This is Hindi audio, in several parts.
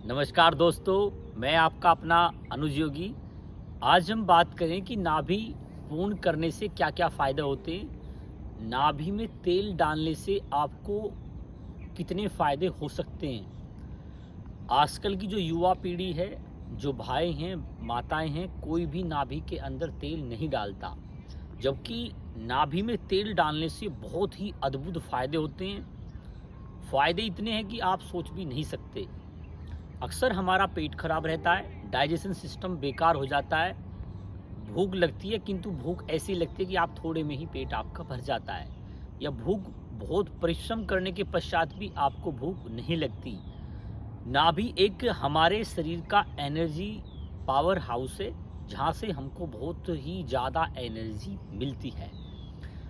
नमस्कार दोस्तों, मैं आपका अपना अनुज योगी। आज हम बात करें कि नाभि पूर्ण करने से क्या क्या फ़ायदे होते हैं। नाभि में तेल डालने से आपको कितने फ़ायदे हो सकते हैं। आजकल की जो युवा पीढ़ी है, जो भाई हैं, माताएं हैं, कोई भी नाभि के अंदर तेल नहीं डालता, जबकि नाभि में तेल डालने से बहुत ही अद्भुत फ़ायदे होते हैं। फ़ायदे इतने हैं कि आप सोच भी नहीं सकते। अक्सर हमारा पेट खराब रहता है, डाइजेशन सिस्टम बेकार हो जाता है, भूख लगती है, किंतु भूख ऐसी लगती है कि आप थोड़े में ही पेट आपका भर जाता है, या भूख बहुत परिश्रम करने के पश्चात भी आपको भूख नहीं लगती। नाभि एक हमारे शरीर का एनर्जी पावर हाउस है, जहाँ से हमको बहुत ही ज़्यादा एनर्जी मिलती है।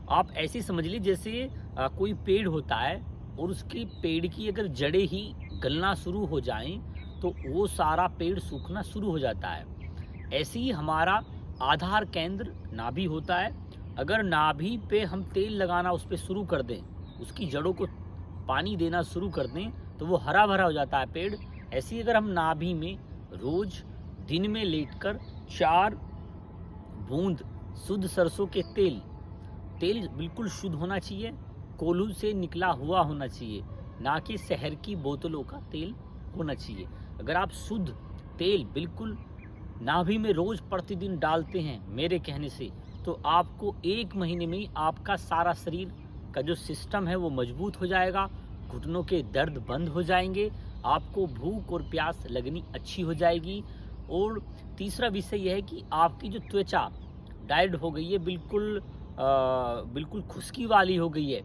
आप ऐसे समझ लीजिए जैसे कोई पेड़ होता है और उसकी पेड़ की अगर जड़ें ही गलना शुरू हो जाएं तो वो सारा पेड़ सूखना शुरू हो जाता है। ऐसे ही हमारा आधार केंद्र नाभि होता है। अगर नाभि पे हम तेल लगाना उस पर शुरू कर दें, उसकी जड़ों को पानी देना शुरू कर दें, तो वो हरा भरा हो जाता है पेड़। ऐसे ही अगर हम नाभि में रोज दिन में लेटकर 4 बूंद शुद्ध सरसों के तेल बिल्कुल शुद्ध होना चाहिए, कोल्हू से निकला हुआ होना चाहिए, ना कि शहर की बोतलों का तेल होना चाहिए। अगर आप शुद्ध तेल बिल्कुल नाभि में रोज प्रतिदिन डालते हैं मेरे कहने से, तो आपको 1 महीने में ही आपका सारा शरीर का जो सिस्टम है वो मजबूत हो जाएगा, घुटनों के दर्द बंद हो जाएंगे, आपको भूख और प्यास लगनी अच्छी हो जाएगी। और तीसरा विषय यह है कि आपकी जो त्वचा डाइड हो गई है, बिल्कुल खुश्की वाली हो गई है,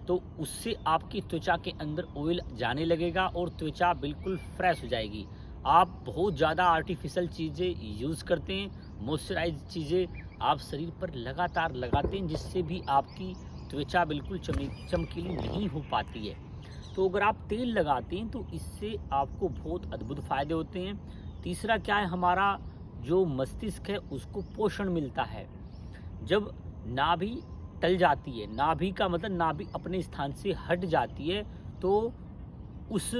तो उससे आपकी त्वचा के अंदर ऑयल जाने लगेगा और त्वचा बिल्कुल फ्रेश हो जाएगी। आप बहुत ज़्यादा आर्टिफिशियल चीज़ें यूज़ करते हैं, मॉइस्चराइज चीज़ें आप शरीर पर लगातार लगाते हैं, जिससे भी आपकी त्वचा बिल्कुल चमकीली नहीं हो पाती है। तो अगर आप तेल लगाते हैं तो इससे आपको बहुत अद्भुत फ़ायदे होते हैं। तीसरा क्या है, हमारा जो मस्तिष्क है उसको पोषण मिलता है। जब नाभि टल जाती है, नाभि का मतलब नाभि अपने स्थान से हट जाती है, तो उस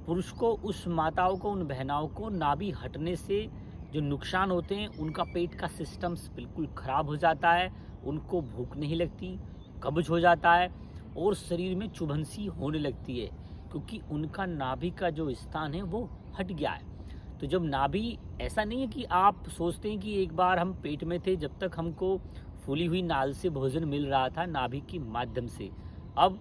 पुरुष को, उस माताओं को, उन बहनाओं को नाभि हटने से जो नुकसान होते हैं, उनका पेट का सिस्टम बिल्कुल ख़राब हो जाता है, उनको भूख नहीं लगती, कब्ज हो जाता है और शरीर में चुभन सी होने लगती है, क्योंकि उनका नाभि का जो स्थान है वो हट गया है। तो जब नाभि, ऐसा नहीं है कि आप सोचते हैं कि एक बार हम पेट में थे, जब तक हमको फूली हुई नाल से भोजन मिल रहा था नाभि के माध्यम से, अब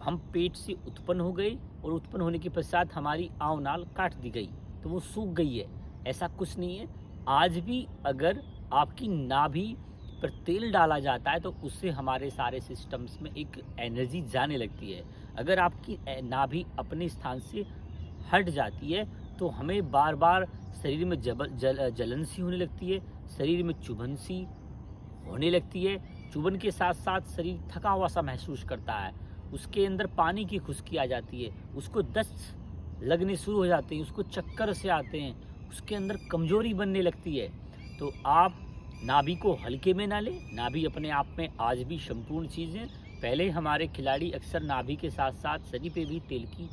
हम पेट से उत्पन्न हो गए और उत्पन्न होने के पश्चात हमारी आंव नाल काट दी गई, तो वो सूख गई है। ऐसा कुछ नहीं है। आज भी अगर आपकी नाभि पर तेल डाला जाता है तो उससे हमारे सारे सिस्टम्स में एक एनर्जी जाने लगती है। अगर आपकी नाभि अपने स्थान से हट जाती है तो हमें बार बार शरीर में जलन सी होने लगती है, शरीर में चुभन सी होने लगती है। चुभन के साथ साथ शरीर थका हुआ सा महसूस करता है, उसके अंदर पानी की खुश्की आ जाती है, उसको दस्त लगने शुरू हो जाते हैं, उसको चक्कर से आते हैं, उसके अंदर कमजोरी बनने लगती है। तो आप नाभि को हल्के में ना लें। नाभि अपने आप में आज भी संपूर्ण चीज़ है। पहले हमारे खिलाड़ी अक्सर नाभि के साथ साथ शरीर पे भी तेल की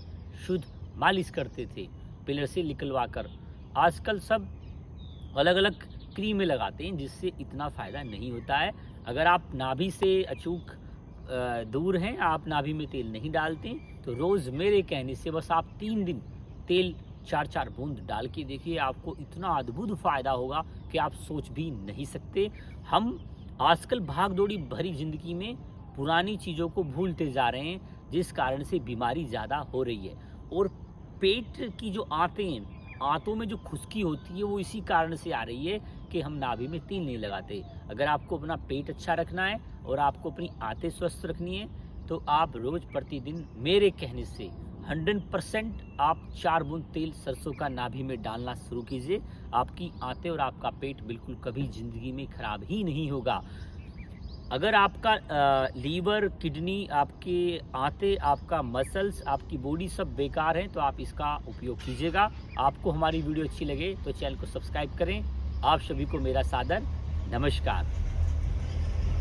शुद्ध मालिश करते थे, पिलर से निकलवा कर। आजकल सब अलग अलग क्रीमें लगाते हैं, जिससे इतना फ़ायदा नहीं होता है। अगर आप नाभि से अचूक दूर हैं, आप नाभि में तेल नहीं डालते, तो रोज़ मेरे कहने से बस आप 3 दिन तेल 4-4 बूंद डाल के देखिए, आपको इतना अद्भुत फ़ायदा होगा कि आप सोच भी नहीं सकते। हम आजकल भाग दौड़ी भरी ज़िंदगी में पुरानी चीज़ों को भूलते जा रहे हैं, जिस कारण से बीमारी ज़्यादा हो रही है। और पेट की जो आंतों में जो खुश्की होती है वो इसी कारण से आ रही है कि हम नाभि में तेल नहीं लगाते। अगर आपको अपना पेट अच्छा रखना है और आपको अपनी आंतें स्वस्थ रखनी है, तो आप रोज़ प्रतिदिन मेरे कहने से 100% आप 4 बूंद तेल सरसों का नाभि में डालना शुरू कीजिए। आपकी आंतें और आपका पेट बिल्कुल कभी ज़िंदगी में ख़राब ही नहीं होगा। अगर आपका लीवर, किडनी, आपके आंतें, आपका मसल्स, आपकी बॉडी सब बेकार है, तो आप इसका उपयोग कीजिएगा। आपको हमारी वीडियो अच्छी लगे तो चैनल को सब्सक्राइब करें। आप सभी को मेरा सादर नमस्कार।